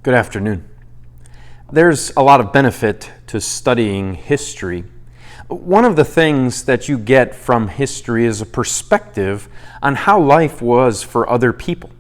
Good afternoon. There's a lot of benefit to studying history. One of the things that you get from history is a perspective on how life was for other people.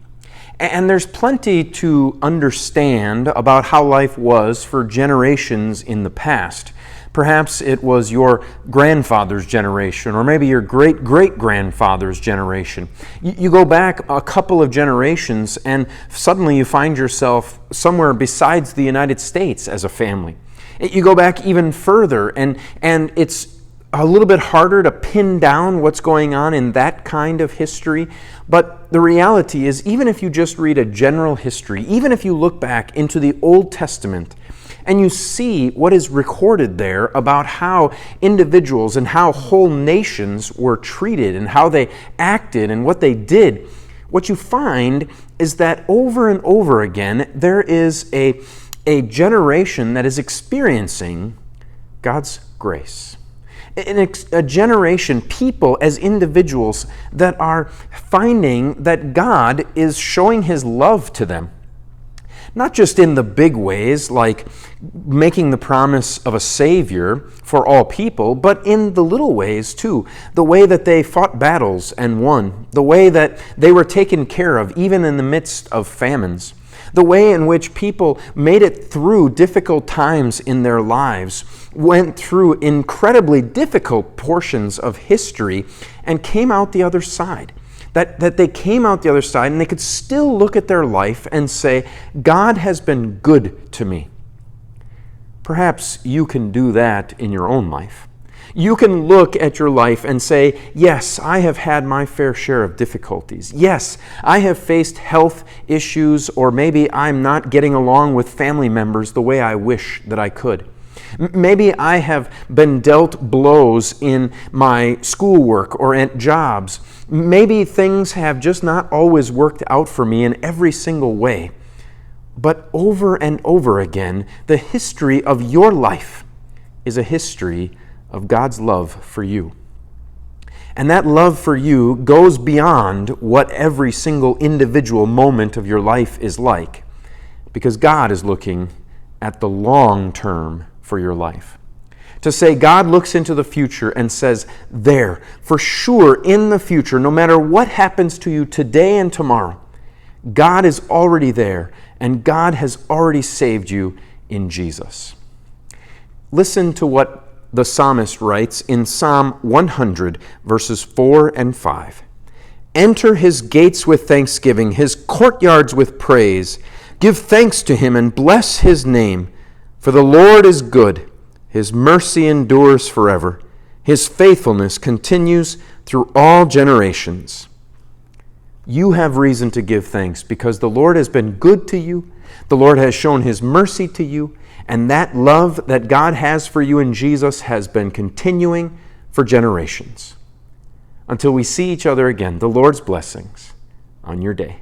And there's plenty to understand about how life was for generations in the past. Perhaps it was your grandfather's generation, or maybe your great-great-grandfather's generation. You go back a couple of generations, and suddenly you find yourself somewhere besides the United States as a family. You go back even further, and it's a little bit harder to pin down what's going on in that kind of history. But the reality is, even if you just read a general history, even if you look back into the Old Testament, and you see what is recorded there about how individuals and how whole nations were treated and how they acted and what they did, what you find is that over and over again, there is a generation that is experiencing God's grace. A generation, people as individuals that are finding that God is showing His love to them. Not just in the big ways, like making the promise of a Savior for all people, but in the little ways too. The way that they fought battles and won. The way that they were taken care of, even in the midst of famines. The way in which people made it through difficult times in their lives, went through incredibly difficult portions of history, and came out the other side. That they came out the other side and they could still look at their life and say, God has been good to me. Perhaps you can do that in your own life. You can look at your life and say, yes, I have had my fair share of difficulties. Yes, I have faced health issues, or maybe I'm not getting along with family members the way I wish that I could. Maybe I have been dealt blows in my schoolwork or at jobs. Maybe things have just not always worked out for me in every single way. But over and over again, the history of your life is a history of God's love for you. And that love for you goes beyond what every single individual moment of your life is like, because God is looking at the long term for your life. To say God looks into the future and says, there, for sure in the future, no matter what happens to you today and tomorrow, God is already there, and God has already saved you in Jesus. Listen to what the psalmist writes in Psalm 100, verses 4 and 5. Enter His gates with thanksgiving, His courtyards with praise. Give thanks to Him and bless His name. For the Lord is good, His mercy endures forever. His faithfulness continues through all generations. You have reason to give thanks because the Lord has been good to you. The Lord has shown His mercy to you. And that love that God has for you in Jesus has been continuing for generations. Until we see each other again, the Lord's blessings on your day.